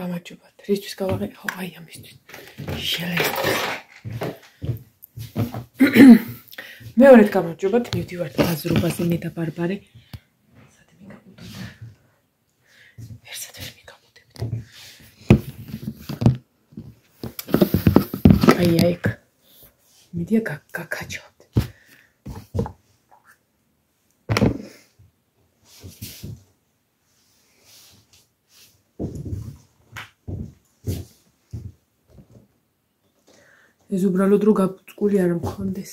გამარჯობათ. რისთვის გავაღე? ხო, აი ამისთვის. შელესტოს. მეორედ გამარჯობათ, მივდივართ ბაზრობაზე მე და ბარბარე. სად მიგაბუდოთ? ვერსად ვერ მიგაბუდებთ. აი ეგ. მიდია გაკაჩავთ. ეს უბრალოდ რო გაბუწკული არ მქონდეს.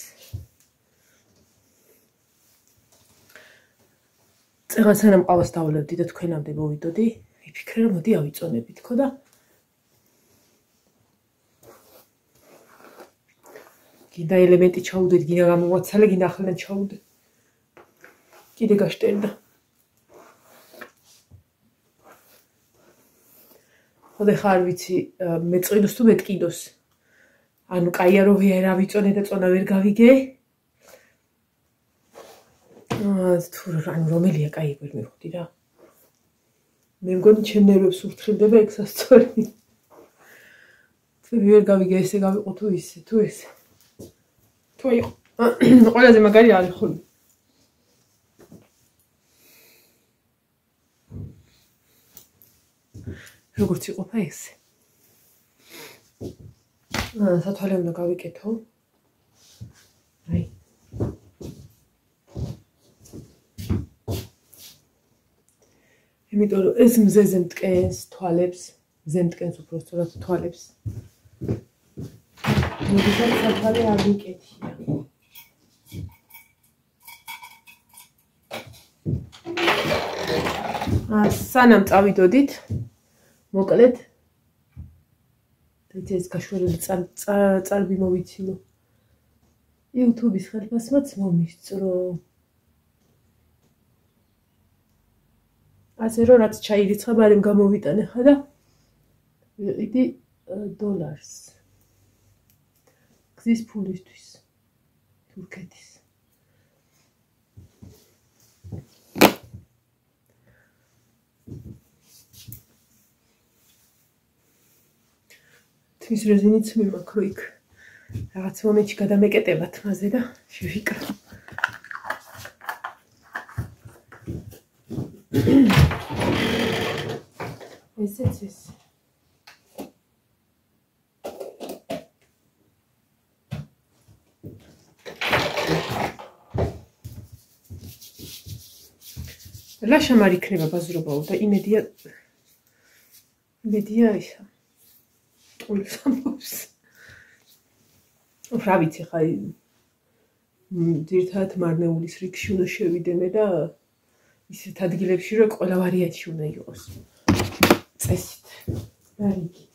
წეღან სანამ ყავას დავლებდი და თქვენამდე მოვიდოდი, ვიფიქრე რომ მოდი ავიწონებით ხო და გინდა ელემენტი ჩაუდეთ, გინდა გამოვაცალე, გინდა ახლიდან ჩაუდე. კიდე გაშტერდა. ხოდა ხარ ვიცი, მეწყინოს თუ მეტკიდოს. ანუ კაია რო ვერ ავიწონე და წონა ვერ გავიგე. თუ ანუ რომელია კაი ვერ მივხვდი რა. მე მგონი ჩემ ნერვებს ურთხილდება ეგ სასწორი. თუ ვერ გავიგე ესე გავიყო თუ ისე, თუ ესე. თუ იყო. ყველაზე მაგარი არის ხოლმე. როგორც იყოფა ესე. სათვალე უნდა გავიკეთო. აი. იმიტომ რომ ეს მზეზე მტკენს თვალებს, მზე მტკენს უბრალოდ თვალებს. მოდისაც სათვალე არ ვიკეთია. სანამ წავიდოდით, მოკლედ ეს გაშვერილი წარბი მოვიცილო. YouTube-ის ხელფასმაც მომისწრო. ასე რომ რაც ჩაირიცხა, მაგრამ გამოვიტანე ხა და ვიყიდი დოლარს. გზის ფულისთვის. თურქეთის. თვის რეზინიც მიმაქრო იქ. რაღაც მომენტში გადამეკეტებათ მასე და შევიკრა. ესეც ეს. რა შემარ იქნება ბაზრობაო და იმედია ისა. ტყუილს ამბობს. რა ვიცი ხა ძირთად მარნეულის რიგში უნდა შევიდე და ისეთ ადგილებში რომ ყველა ვარიანტი უნდა იყოს. წესით. რა რიგით.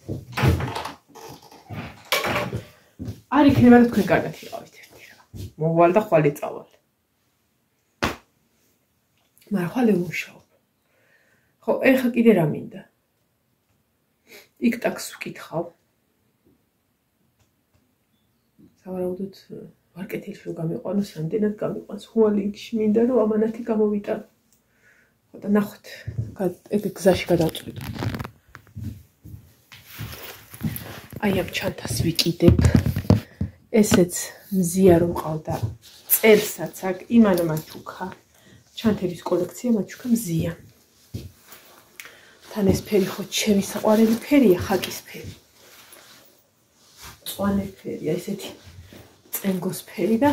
არ იქნება რომ თქვენ კარგად იყავით ერთი რა. მოვალ და ხვალე წავალ. მაგრამ ხვალე ვმუშაობ. ხო, ეხა კიდე რა მინდა? იქ ტაქსს ვკითხავ. სავარაუდოდ მარკეტინგში რომ გამიყვანოს, რამდენად გამიყვანს. ხვალე იქში მინდა რომ ამანათი გამოვიტანო. ხო და ნახოთ. ეგ გზაში გადავწყვიტ. აი ამ ჩანთას ვიკიდებ. ესეც მზია რომ ყავდა. წელსაც აქ იმანა მაჩუქა. ჩანთების კოლექცია მაჩუქა მზია. თან ეს ფერი ხო ჩემი საყვარელი ფერია, ხაკის ფერი. წვანე ფერია, ესეთი წენგოს ფერი და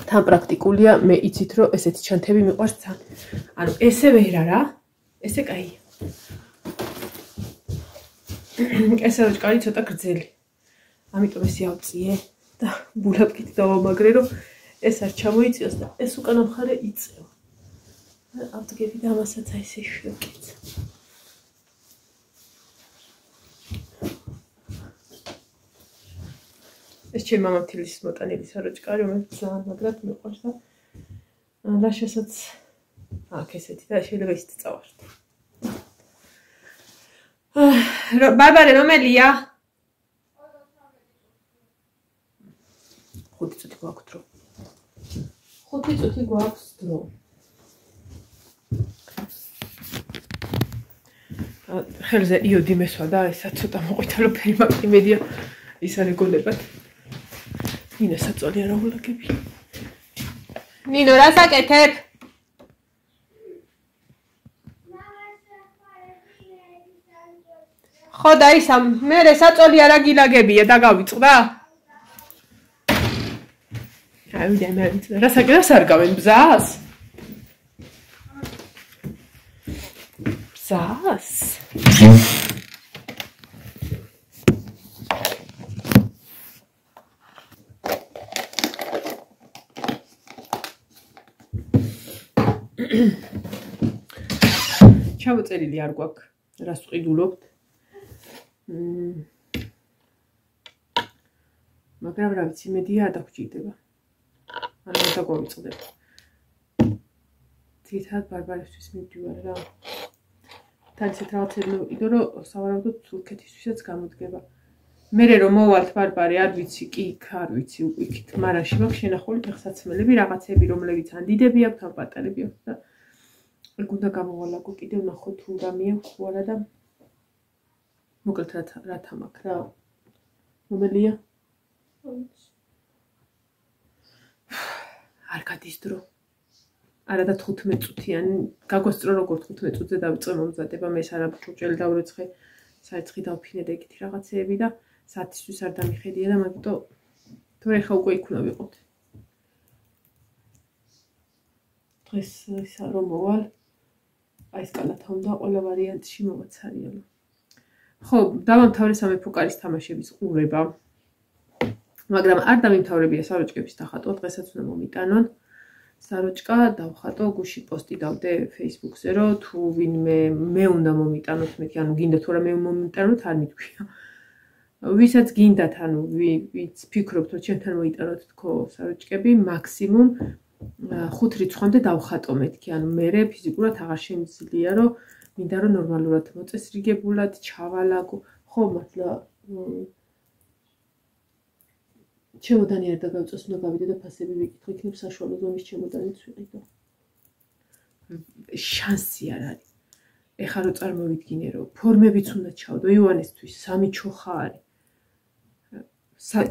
თან პრაქტიკულია, მე იცით რომ ესეთი ჩანთები მიყვარს თან. ანუ ესე ვერ არა, ესე კაია. ესე როჭკარი ცოტა გრძელი. ამიტომ ესე ავწიე და ბულაბკით დავამაგრე რომ ეს არ ჩამოიწიოს და ეს უკანა მხარე იწევა. ავდგები და ამასაც აი ესე შევკეცე. ეს ჩემი მამამთილის მოტანილი საროჭკარი, რომელიც ძალიან მაგრად მიყვარს და ლაშასაც აქ ესეთი და შეიძლება ისიც წავართ. ბარბარე რომელია? 5 წუთი გვაქვს დრო. 5 წუთი გვაქვს დრო. ხელზე იოდი მესვა და ესა ცოტა მოყვითალო ფერი მაქვს იმედია ის არ ეგოლებათ. ნინა საწოლი არა ულაგები. ნინო რას აკეთებ? ხო და ისა მე საწოლი არა გილაგებია და გავიწყდა? ავიდა მე რას აკეთებს არ გავენ ბზას? ბზას? ჩამოწერილი არ გვაქვს, რას ვყიდულობთ. მაგრამ რა ვიცი, იმედია არ დაგჭირდება. არ დაგვიწყდება. თითქოს ბარბარისთვის მივდივარ რა. თან ისეთ რაღაცები მოვიდო, რომ სავარაუდოდ თურქეთისთვისაც გამოდგება. მე რომ მოვალთ ბარბარე, არ ვიცი, კი, არ ვიცი უკით, მარანში მაქვს შენახული ფეხსაცმელები, რაღაცები, რომლებიც ან დიდები აქვთ, ან პატარები აქვთ და ეგ უნდა გამოვალაგო კიდევ ნახოთ თუ რამეა ხო არა და მოკლედ რათა მაქვს რა. რომელია? არ გადის დრო. არა და 15 წუთიანი გაგვასწრო როგორ 15 წუთზე დავიწყე მომზადება მე სარაბჭოჭელი დავრეცხე საერთხი დავფინე და ეგეთი რაღაცეები და საათისთვის არ დამიხედია და მაგიტო თორე ხა უკვე იქ უნდა ვიყოთ. დღეს ისა რომ მოვალ აი ეს კალათა უნდა ყველა ვარიანტში მოვაცარიალო. ხო, დავამთავრე სამეფო კარის თამაშების ყურება. მაგრამ არ დამიმთავრებია საროჭკების დახატვა, დღესაც უნდა მომიტანონ. საროჭკა დავხატო, გუში პოსტი დავდე Facebook-ზე, რომ თუ ვინმე მე უნდა მომიტანოთ, მეთქი ანუ გინდა თუ რა მე მომიტანოთ, არ მითქვია. ვისაც გინდათ, ანუ ვიც ფიქრობთ, რომ ჩემთან მოიტანოთ თქო საროჭკები, მაქსიმუმ 5 რიცხვამდე დავხატო მეთქი, ანუ მე ფიზიკურად აღარ შემიძლია, რომ მინდა რომ ნორმალურად მოწესრიგებულად ჩავალაგო. ხო, მართლა ჩემოდანი არ დაგავწოს, უნდა გავიდე და ფასები ვიკითხო, იქნებ საშუალო ზომის ჩემოდანიც ვიყიდო. შანსი არ არის. ეხლა რო წარმოვიდგინე, რომ ფორმებიც უნდა ჩავდო ივანესთვის, 3 ჩოხა არის.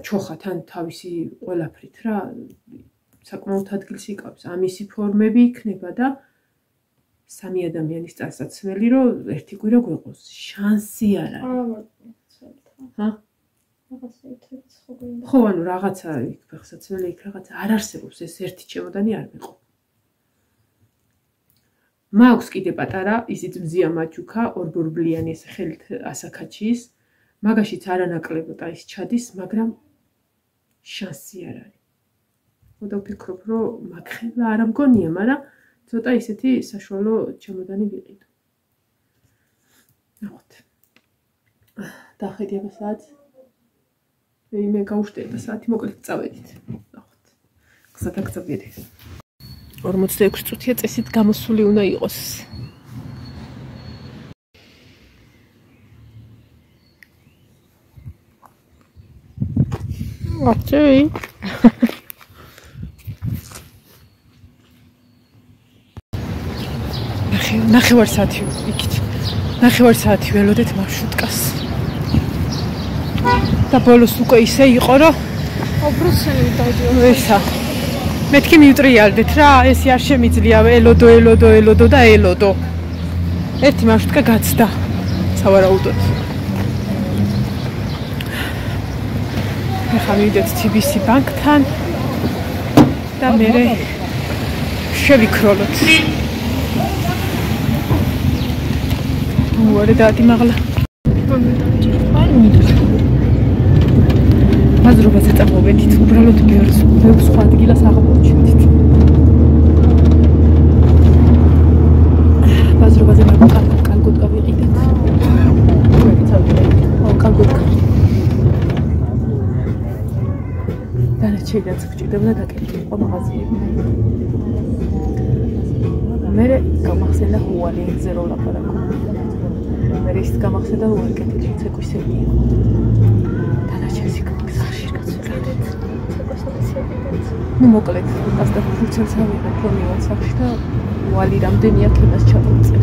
ჩოხა თან თავისი ყველაფრით რა, საკმაოდ ადგილს იკავებს. ამისი ფორმები იქნება და 3 ადამიანის წარსაცმელი, რომ ერთი კვირა გვეყოს. შანსი არ არის. ჰა? ხო, ანუ რაღაცა იქ ფეხსაცმელი იქ რაღაცა არ არსებობს, ეს ერთი ჩემოდანი არ მეყო. მაქვს კიდე პატარა, ისიც მზია მაჯუქა, ორბორბლიანი ეს ხელით ასაკაჩის, მაგაშიც არანაკლებოდა ის ჩადის, მაგრამ შანსი არ არის. მოდა ვფიქრობ, რომ მაგხელა არ მგონია, მაგრამ ცოტა ისეთი საშუალო ჩემოდანი ვიყიდო. ნახოთ. დახედი აბა საათი. მე გავუშტერდა საათი, მოკლედ წავედით. ნახოთ. გზადა გწაბიდი. 46 წუთია წესით გამოსული უნდა იყოს. აკეი. ნახევარ საათი იქით. ნახევარ საათი ველოდეთ მარშრუტკას. და ბოლოს უკვე ისე იყო, რომ ობრუსელი დავდიო. ესა. მეთქი მივტრიალდეთ რა, ესე არ შემიძლია ელოდო და ელოდო. ერთი მარშრუტკა გაცდა. სავარაუდოდ. ეხლა მივიდეთ TBC ბანკთან და მე შევიქროლოთ. უარი დაადიმაღლა. ბაზრობაზე წამოვედით, უბრალოდ ბევრს სხვა ადგილას აღმოჩნდით. ბაზრობაზე კალგოტკა ვიყიდეთ. კალგოტკა. დანარჩენიც გჭირდება დაკეთილიყო მაღაზიები. მე გამახსენდა ჰუალინგზე რო ლაპარაკობ. მე ის გამახსენდა უარკეტი ცეკვისები იყო. დანარჩენს იქ გზახშირგაცვით. ну მოკლედ ასდა ფურცელს ავიღებ რომ მივარ სახში და ვალი რამდენი აქ იმას ჩავწერ.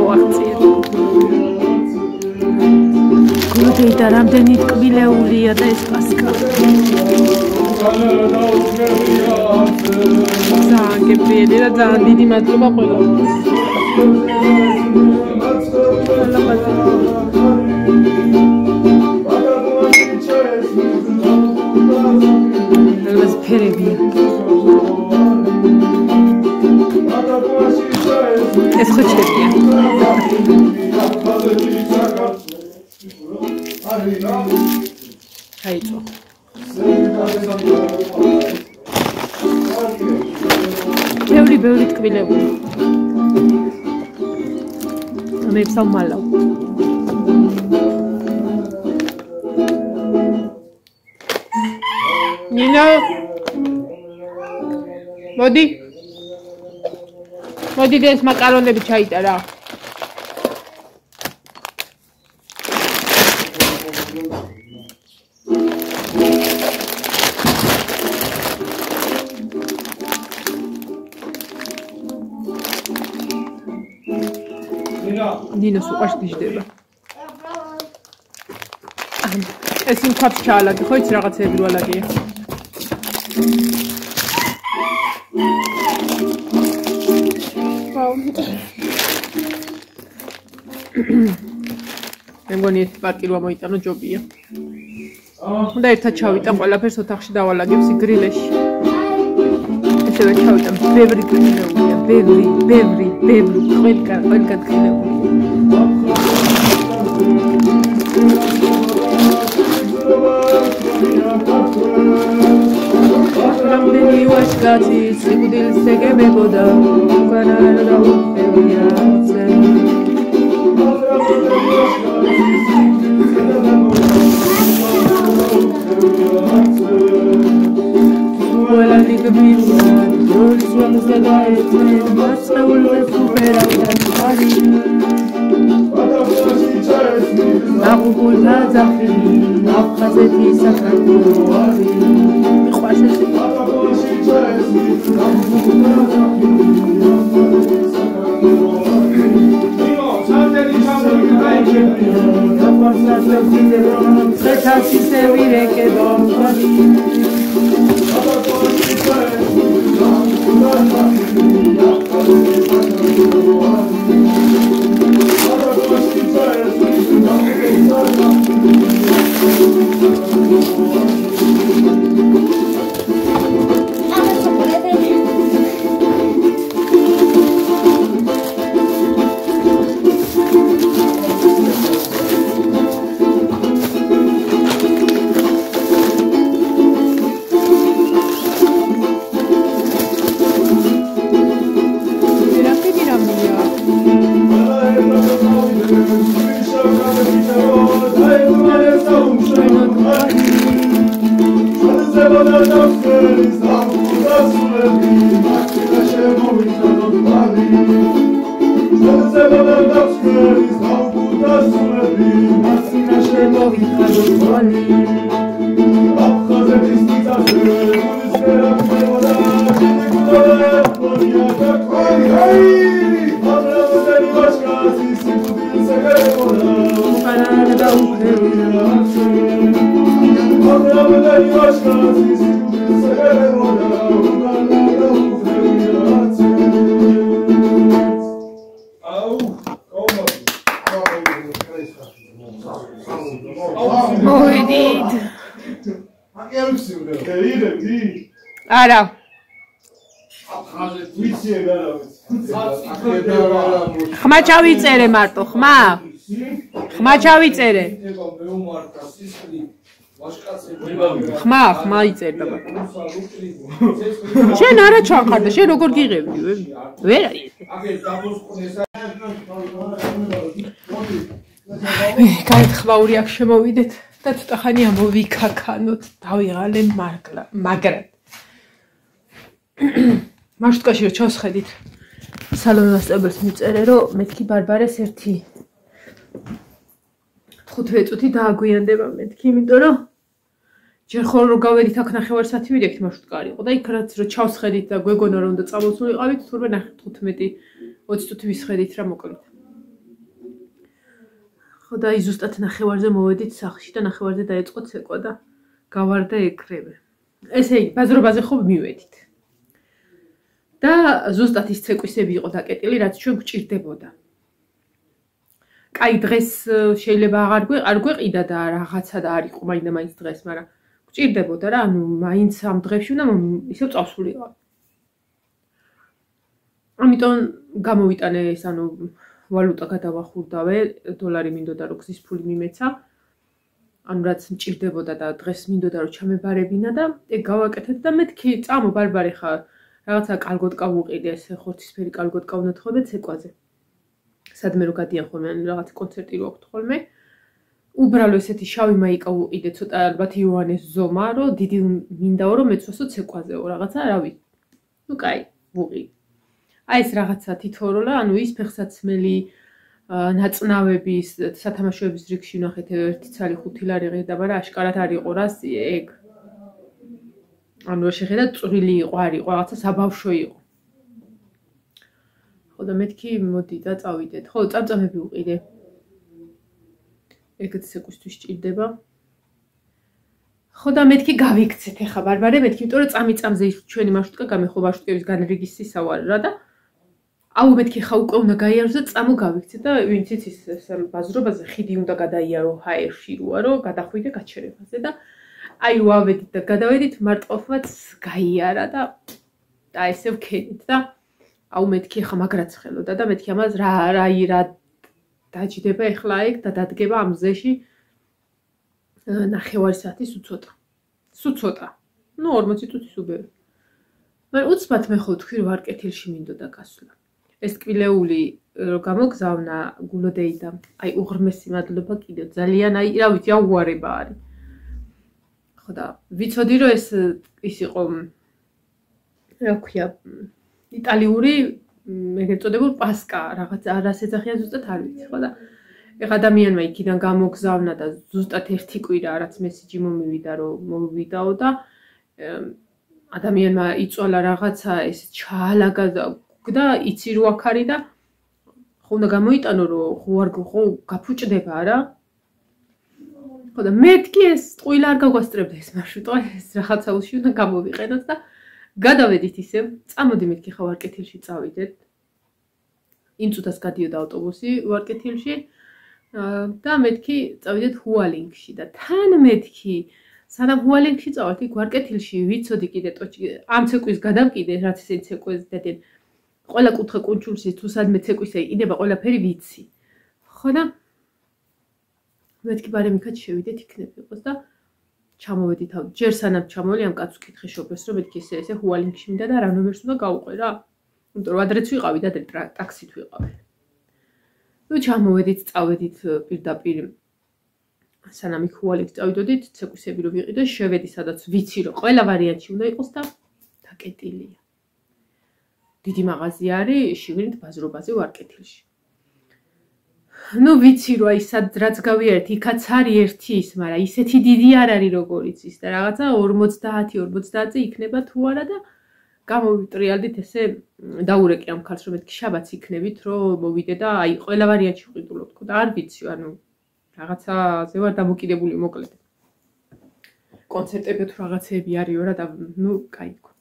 გავაღწია. გოდი და რამდენი ტკბილეულია და ეს პასკა. ძალიან გებრიელი და ძალიან დიდი მადლობა ყველას. ფერებია. ეს ხოჭებია. აიწო. ბევრი ტკბილებული. მე სამალავ. ნინა მოდი ეს მაკარონები ჩაიტარა. ნინოს უყვარს გიждდება. ეს იმ ქვაბს ჩაალაგე, ხო იცი რაღაცები რო ალაგია. მე მგონი ეს პარკი რო მოიტანო ჯობია. უნდა ერთად ჩავიტან ყველაფერს ოთახში დავალაგებ სიგრილეში. ესევე ჩავიტან ბევრი გრილეულია, ბევრი ყველგან გრილეულია. რამდენი ვაშკაცი სიკვდილს ეგებებოდა უკან არ დაუხევია ყველანი გბირდა ჯოლის ვამზე დაეწენ მასწავლე სუპერავდა ხარი ნაღულთა ძახილი აფხაზეთი საქართველოარი მიყვარს ეს არა ხმა ჩავიწერე მარტო ხმა ჩავიწერე ხმა იწერდა შენ არა ჩახარდა შენ როგორ გიღებდი ვერ არის გაიხმაური აქ შემოვიდეთ და ცოტა ხანი ამოვიქაქანოთ დავიღალე მაგრად მარშრუტკაში რო ჩავსხედით სალონასწებელს მიწერე რომ მეთქი ბარბარეს ერთი 15 წუთი დააგვიანდება მეთქი იმიტომ რომ ჯერ ხოლმე რო გავედით აქ ნახევარსაათი ვიდექით მარშრუტკა არ იყო და იქ რაც რო ჩავსხედით და გვეგონა რომ უნდა წამოსულიყავით თურმე 15 20 წუთი ვისხედით რა მოკლედ ხო და ის ზუსტად ნახევარზე მოვედით სახლში და ნახევარზე დაიწყო ცეკვა და გავარდა ეკრევე. ესე იგი, ბაზრობაზე ხო მივედით. და ზუსტად ის ცეკვისები იყო დაკეტილი, რაც ჩვენ გვჭირდებოდა. კაი, დღეს შეიძლება არ გვეყიდა და რაღაცა და არ იყო მაინდა-მაინც დღეს, მაგრამ გვჭირდებოდა რა, ანუ მაინც ამ დღეებში უნდა ისევ წავსულიყავ. ამიტომ გამოვიტანე ეს, ანუ ვალუტა გადავახურდავე, დოლარი მინდოდა რომ გზის ფული მიმეცა. ანუ რაც მჭირდებოდა და დღეს მინდოდა რომ ჩამებარებინა და ეგ გავაკეთეთ და მეთქი წამო ბარბარე ხარ. რაღაცა კალგოტკა ვუყიდე, ეს ხორცისფერი კალგოტკა უნდა თხოვდე ცეკვაზე. სადმე რო გადიან ხოლმე, ანუ რაღაც კონცერტი რო აქვს ხოლმე. უბრალო ესეთი შავი მაიკა ვუყიდე, ცოტა ალბათ იოანეს ზომა, რომ დიდი მინდაო რომ მეცვასო ცეკვაზეო, რაღაცა, რა ვიცი. ნუ კაი, ვუყიდე. აი ეს რაღაცა თითოეულა, ანუ ის ფეხსაცმელი, ნაწნავების, სათამაშოების რიგში ვნახეთ 1 ცალი 5 ლარი ღირდა, მაგრამ აშკარად არ იყო რა ეგ. ანუ რა შეხედათ წვრილი იყო, არ იყო, რაღაცა საბავშვო იყო. ხო და მეთქი მოდი და წავიდეთ. ხო, წამწამები ვუყიდე. ეგეც ცეკვისთვის ჭირდება. ხო და მეთქი გავიქცეთ ახლა ბარბარე, მეთქი, იმიტომ რომ წამიწამზე ის ჩვენი მარშრუტკა გამეხო მარშრუტკების განრიგისისა ვარ რა და აუ მეთქი ხა უკვე უნდა გაიაროს და წამო გავიქცეთ და ვინც იცის ეს ბაზრობაზე ხიდი უნდა გადაიარო ჰაერში როა რომ გადახვიდე გაჩერებაზე და აი ვავედით და გადავედით მარტყოფაც გაიარა და ესე ვქენით და აუ მეთქი ხა მაგრაც ხელოდა და მეთქი ამას რა დაჯდება ახლა ეგ და დადგება ამ მზეში ნახევარი საათის უცოტა. ნუ 40 წუთის უბევი. მაგრამ უცბად მე ხო თქვი რომ არ კეთილში მინდოდა გასვლა. ეს ტკბილეული რომ გამოგზავნა გულოდეიდან, აი უღრმესი მადლობა კიდევ ძალიან აი რა ვიცი აუარება არის. ხო და ვიცოდი რომ ის იყო რა ქვია იტალიური ეგრეთ წოდებულ პასკა რაღაც არას ეძახიან ზუსტად არ ვიცი ხო და ეხ ადამიანმა იქიდან გამოგზავნა და ზუსტად 1 კვირა რაც მესიჯი მომივიდა რომ მოვიდაო და ადამიანმა იწვალა რაღაცა ეს ჩაალაგა და იცი რო აქ არის და ხო უნდა გამოიტანო რომ ხო გაფუჭდება რა ხო და მეთქი ეს ტყუილა არ გაგვასწრებდა ეს მარშრუტი ეს რაღაცაულში უნდა გამოვიყენოთ და გადავედით ისევ წამოდი მეთქი ხა ვარკეთილში წავიდეთ იმ წუთას გადიოდა ავტობუსი ვარკეთილში და მეთქი წავიდეთ ჰუალინგში და თან მეთქი სანამ ჰუალინგში წავით იქ ვარკეთილში ვიცოდი კიდე ტოჩი ამ ცეკვის გადამკიდე რაც ისე ცეკვეს დადენ ყველა კუთხე კუნჩულში თუ სადმე ცეკვისა იყიდება ყველაფერი ვიცი ხო და მეთქი ბარემიქად შევიდეთ იქნებ იყოს და ჩამოვედით ჯერ სანამ ჩამოველი ამ კაცს ვკითხე შოფერს რომ მეთქი ესე ჰუალინგში მინდა და რა ნომერს უნდა გავუყვე რა იმიტომ რომ ადრეც ვიყავი და ტაქსით ვიყავი ნუ ჩამოვედით წავედით პირდაპირ სანამ იქ ჰუალინგში წავიდოდით ცეკვისები რომ ვიყიდო შევედი სადაც ვიცი რომ ყველა ვარიანტი უნდა იყოს და დაკეტილია დიდი მაღაზია არის შიგნით ბაზრობაზე ვარკეთილში ნუ ვიცი რომ აი სად რაც გავიარეთ იქაც არის ერთი ის მაგრამ ისეთი დიდი არ არის როგორიც ის და რაღაცა 50-50-ზე იქნება თუ არა და გამოვიტრიალდით ესე დაურეკე ამ ქალს რომ მეთქი შაბათს იქნებით რომ მოვიდე და აი ყველა ვარიანტი ვყიდულობ თქო და არ ვიცი ანუ რაღაცაზე ვარ დამოკიდებული მოკლედ კონცერტები თუ რაღაცეები არისო რა და ნუ კაი თქო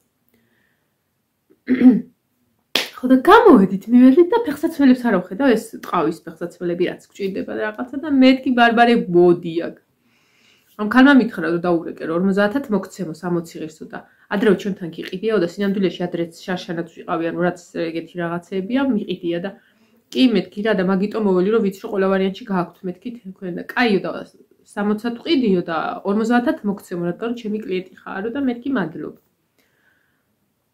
ხო და გამოვედით მივედით და ფეხსაცმელებს არ ვხედავ ეს ტყავის ფეხსაცმელები რაც გვჭირდება და რაღაცა და მეთქი ბარბარე ბოდიაგ ამ ქალმა მითხრა რომ დაურეკე რომ 50-ად მოგცემო 60 ღირსო და ადრეო ჩვენთან გიყიდიაო და სინამდვილეში ადრეც შარშანაც ვიყავი ანუ რაც ეგეთი რაღაცეებია მიყიდია და კი მეთქი რა და მაგიტომ მოველი რომ ვიცი რომ ყველა ვარიანტში გააქვთ მეთქი თქვენ და კაიო და 60-ად ვყიდიო და 50-ად მოგცემო რადგან ჩემი კლიენტი ხარო და მეთქი მადლობა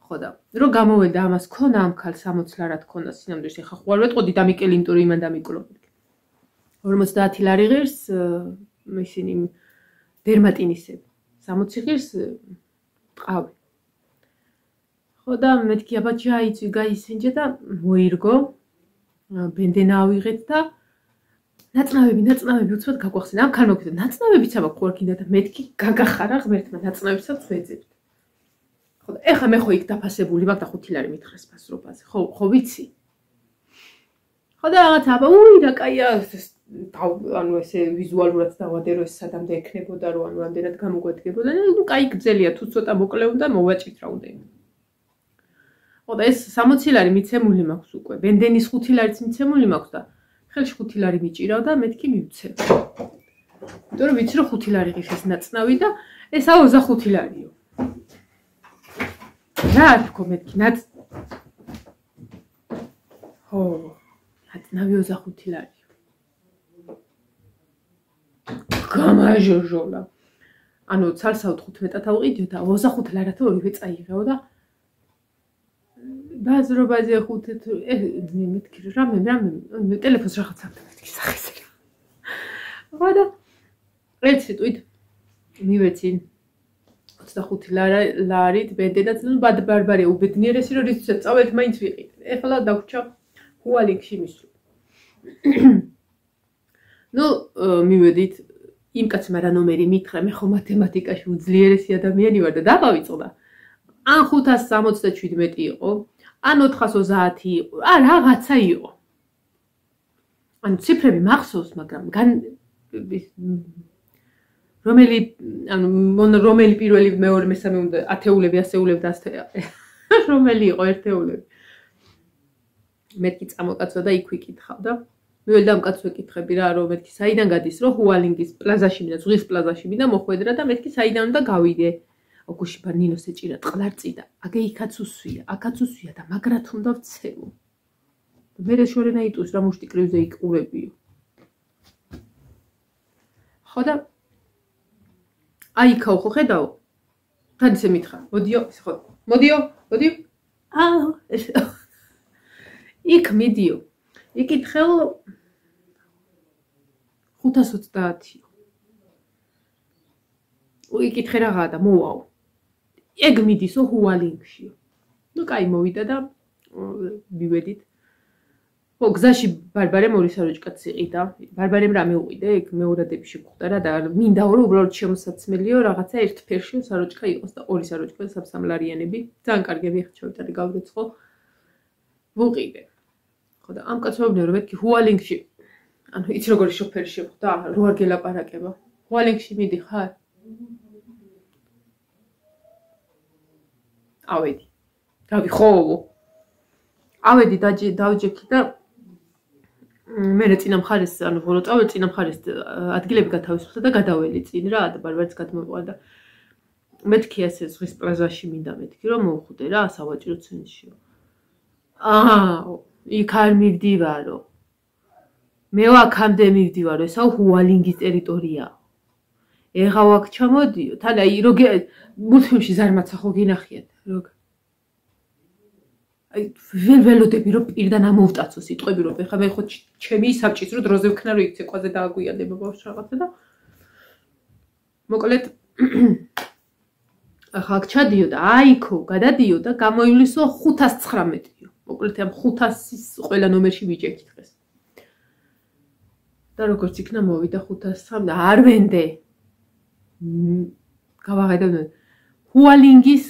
ხო და რომ გამოვედა ამას ქონა ამ ქალ 60 ლარად ქონა სინამდვილეში ხა ხო არ ვეტყოდი დამიკელინტური იმან დამიკლო 50 ლარი ღირს ისინი დერმატინისები 60 ღირს ტყავი ხო და მეთქი აბა ჯაიცი გაისენჯე და მოირგო ბენდენა ავიღეთ და ნაწნავები უცბად გაგვახსენა ამ ქალ მოგეძა ნაწნავებიც აქვს ხო არ კიდე და მეთქი გაგახარა ღმერთმა ნაწნავებსაც ვეძებთ ხო და ეხა მე ხო იქ დაფასებული მაგ და 5 ლარი მითხრეს ფასრობაზე ხო ვიცი ხო და რაღაცა აბა უი რა კაია ანუ ესე ვიზუალურად დავადე რომ ეს სადამდე ექნებოდა რომ ანუ რამდენად გამოგვედგებოდა და ნუ კაი გძელია თუ ცოტა მოკლე უნდა მოვაჭით რა უნდა იმო. ხო და ეს 60 ლარი მიცემული მაქვს უკვე. ბენდენის 5 ლარიც მიცემული მაქვს და ხელში 5 ლარი მიჭირავ და მეთქი მივცემ. იმიტომ რომ ვიცი რომ 5 ლარი ღირს ნაცნავი და ესა 25 ლარიო. რა თქო მეთქი ნაც ხო ნაცნავი 25 ლარი. გამაჟოჟოლა. ანუ ცალსავთ 15-ად ავყიდიო და 25 ლარათა ორივე წაიღეო და ბაზრობაზე 5 მეთქი რამე ტელეფონს რაღაც აქვს მეთქი სახეს რა. ხო და ერთ სიტყვით მივეცინ 25 ლარით ბენდენაც ნუ ბარბარე უბედნიერესი რომ რითაც წავედ მაინც ვიყიდე. ეხლა დაგვრჩა ჰუალინგში მისვლა. ნუ მივედით იმ კაცმა რა ნომერი მითხრა მე ხო მათემატიკაში უძლიერესი ადამიანი ვარ და დავავიწყდა. ან 577 იყო, ან 430 იყო, ან რაღაცა იყო. ანუ ციფრები მახსოვს, მაგრამ რომელი პირველი მეორე მესამე უნდა ათეულები, ასეულები და რომელი იყო ერთეულები. მეთქი წამოკაცვა და იქ ვიკითხავ და მიველი და მკაცს ვეკითხები რა რომ მეთქი საიდან გადის რომ ჰუალინგის პლაზაში მინდა ზღვის პლაზაში მინდა მოხვედრა და მეთქი საიდან უნდა გავიდე ოქუში ბარნინოს ეჭირა ტყლარწი და აგე იქაც უსვია აქაც უსვია და მაგრათ უნდა ვცემო მე შორენა იტუს რა მუშტი კრივზე იყურებიო ხო და აი იქაო ხო ხედავ თან ისე მითხრა მოდიო ხო მოდიო იქ მიდიო იკითხელ 530-ი. იკითხე რაღაცა და მოვაო. ეგ მიდისო ჰუალინგში. ნუ კაი მოვიდა და მივედით. ხო გზაში ბარბარემ ორი საროჭკაც იყიდა. ბარბარემ რა მეუყიდე, ეგ მეორადები შეგვხვდა რა და მინდაო რომ უბრალოდ შემოსაცმელიო რაღაცა ერთ ფერში საროჭკა იყოს და ორი საროჭკა სამსამლარიანები. ძალიან კარგი ვიხჩევით და გავრეცხო. ვუყიდე. ხო და ამ კაცმა ვუბნე რომ მეთქი ჰუალინგში ანუ იცი როგორი შოფერი შეხვდა რო არ გელაპარაკება ჰუალინგში მიდიხარ ავედი გავიხოვო ავედი დავჯექი და მე წინა მხარეს ანუ ბოლო წავედი წინა მხარეს ადგილები გათავისუფლდა და გადაველი წინ რა და ბარბარიც გადმოიყვანა და მეთქი ასე ზღვის პლაზაში მინდა მეთქი რომ მოვხვდე რა სავაჭრო ცენტრში იქ არ მივდივარო. მე აქამდე მივდივარო, ესა ჰუალინგის ტერიტორია. ეხა აქ ჩამოდიო, თან აი როგე მულტფილმში ზარმაცა ხო გინახიათ, როგ. აი ველოდები რომ პირდან ამოვტაცო სიტყვები რომ ეხა მე ხო ჩემი საბჭის რო დროზე ვქნა რომ იქ ცეკვაზე დააგვიანდება ბავშვს რაღაცა და მოკლედ ახლა აქ ჩადიო და აიქო გადადიო და გამოივლისო 519-იო. მოკლედ ამ 500-ის ყველა ნომერში ვიჭერთ დღეს. და როგორც იქნა მოვიდა 503 და არ ვენდე. გავაღედავ ჰუალინგის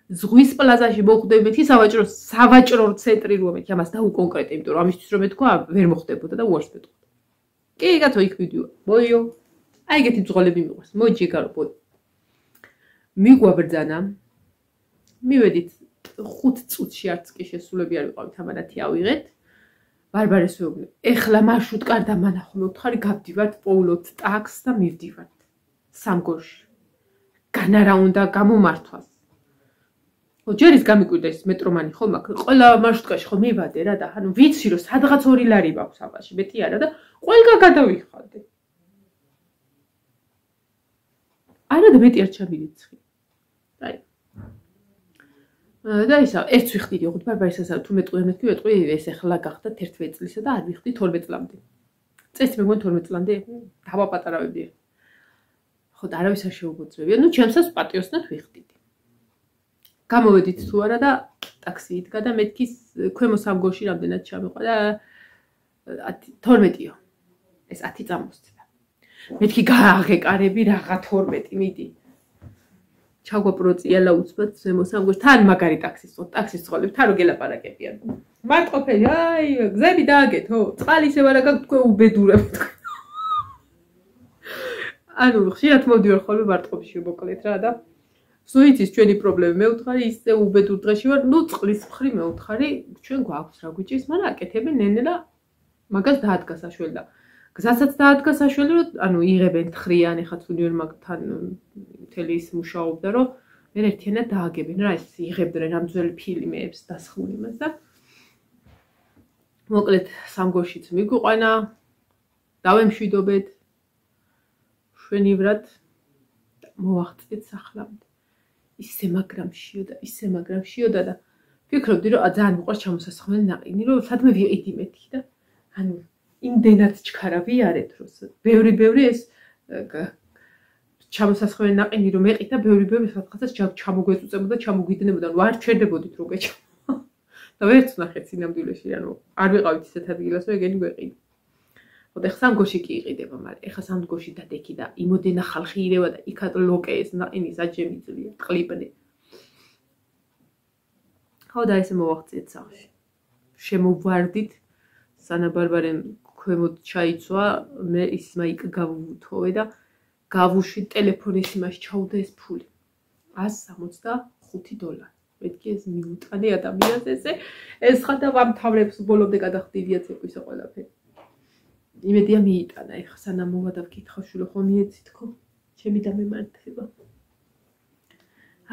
ზღვის პლაზაში მოხვდები მეთქი სავაჭრო ცენტრი რო მეთქი ამას დაუკონკრეტე, იმიტომ რომ ამისთვის რომ მეთქვა ვერ მოხდებოდა და უარს მეთქვა. კი კაცო იქ ვიდიო. მოიო. აი ეგეთი ბრძოლები მიყვარს. მოიჯიგარო ბო. მიგვაბრძანა. მივედით 5 წუთში არც კი შესულები არ ვიყავით ამანათი ავიღეთ. ბარბარეს ვეუბნე. ეხლა მარშრუტ კარდა მანახო მე ვთხარი გავდივართ პოულოთ ტაქს და მივდივართ. სამგორში. განა რა უნდა გამომართვას. ჯერ ის გამიკვირდა ის მეტრომანი ხო მაქვს. ყველა მარშრუტკაში ხო მივადე რა და ანუ ვიცი რომ სადღაც 2 ლარი მაქვს აბაში, მეტი არა და ყველგან გადავიხადე. არა და მეტი არ ჩამირიცხი. აი და ისა ერთს ვიხდიდი ოღონდ ბარბარისას თუ მეტყვი მეთქვი ეს ახლა გახდა 11 წლისა და არ ვიხდი 12 წლამდე. წესი მეგონა 12 წლამდე დავაპატარავებდი. ხო და არავის არ შეუგოწვებია. ნუ ჩემსაც პატიოსნად ვიხდიდი. გამოვედით თუ არა და ტაქსი იდგა და მეთქი ქვემო სამგორში რამდენად ჩამიყვა და 12-იო. ეს 10 წამოსწდა. მეთქი გააღეკარები რაღა 12 მიდი. ჩაგვაპროწიალა უცბად ზემო სამგორში თან მაგარი ტაქსის წყოლები თან რო გელაპარაკებიან. მარტყოფელი აი გზები დააგეთო. წყალი ისევ არა გაქვთ თქვენ უბედურებთ. ანუ ხშირად მოვდივარ ხოლმე მარტყოფში მოკლედ რა და სუიცის ჩვენი პრობლემა მე ვთხარი ისე უბედურ დღეში ვარ, ნუ წყლის მხრი მე ვთხარი, ჩვენ გვაქვს რა გვიჭირს, მაგრამ აკეთებენ ნენელა მაგას დაადგა საშველი და გზასაც დაადგა საშველი, რომ ანუ იღებენ თხრიან, ეხაც უნივერმაგთან მთელი ის მუშაობდა, რომ მე ერთიანად დააგებენ რა, ეს იღებდნენ ამ ძველი ფილმებს დასხმულ იმას და მოკლედ სამგოშიც მიგვიყვანა, დავემშვიდობეთ შვენივრად მოვახწეთ სახლამდე. ისე მაგრამ შიოდა და ფიქრობდი რომ ძალიან მიყვარს ჩამოსასხმელი ნაყინი რომ სადმე ვიყიდი მეთქი და ანუ იმდენად ჩქარა ვიარეთ რომ ბევრი ეს ჩამოსასხმელი ნაყინი რომ მეყიდა ბევრი სადღაცას ჩამოგვეწუწებოდა ჩამოგვიდნებოდა რომ არ ჩერდებოდით რო გეჩვენა და ვერც ნახეთ სინამდვილეში ანუ არ ვიყავით ისეთ ადგილას რომ ეგენი გვეყიდა ხოდა სამგოში კი იყიდება მაგრამ ეხა სამგოში დადექი და იმოდენა ხალხი ირევა და იქა ლოკე ეს ნაყინი საჯემი ძლია ტყლიბნე ხოდა ესე მოვახციეთ სახლში შემოვვარდით სანაბარბარემ ქვემოთ ჩაიცვა მე ის მაიკ გავუთოვე და გავუშვი ტელეფონის იმაში ჩაუდა ეს ფული $165 მეთქი ეს მიუტანე ადამიანს ეს ხადა ვამთავრებს ბოლომდე გადახდიდია ცეკვისა ყველაფერი იმედია მიიტანა ეხა სანამ მოვა და ვკითხავ შვილო ხო მიეცი თქო ჩემი დამემართება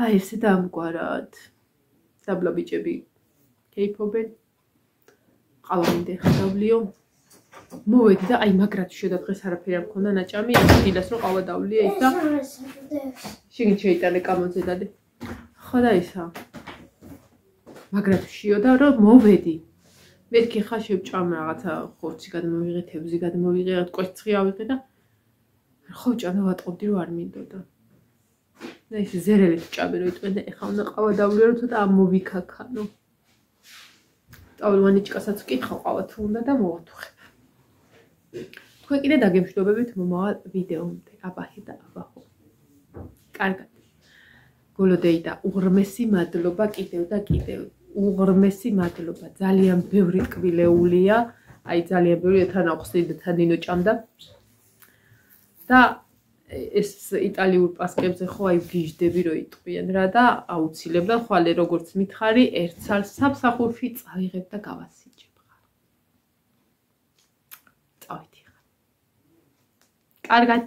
აი ესე დამგვარად საბლა ბიჭები კეიფობენ ყავამდე ხდავლიო მოვედი და აი მაგრად შედა დღეს არაფერი არ მქონდა ნაჭამი დილას რომ ყავა დავლია ის და შეგინ შეიტანე კამონზე დადე ხო და ისა მაგრად შედა რომ მოვედი მეთქი ხა შევჭამ რაღაცა ხორცი გადმოვიღე თევზი გადმოვიღე რაღაც კვერცხი ავიღე და ხო ჭამა ვატყობდი რომ არ მინდოდა და ის ზერელით ჭამე რომ იტყვე და ეხა უნდა ყავა დავლიო რომ ცოტა ამოვიქაქანო ტავლვანიჭკასაც ვკითხავ ყავა თუ უნდა და მოვათუხებ თქვენ კიდე დაგემშვიდობებით მომავალ ვიდეომდე აბაჰი და აბაჰო კარგად გულოდეი და უღრმესი მადლობა კიდევ და კიდევ უღრმესი მადლობა ძალიან ბევრი ტკბილეულია აი ძალიან ბევრი თან აუხსნით და თან დინო ჭამდა და ეს იტალიურ პასკებზე ხო აი გიჟდები რომ იტყვიან რა და აუცილებლად ხვალე როგორც მითხარი ერთ ცალს სამსახურში წავიღებ და გავასიჭებ ხარ წავით ხარ კარგად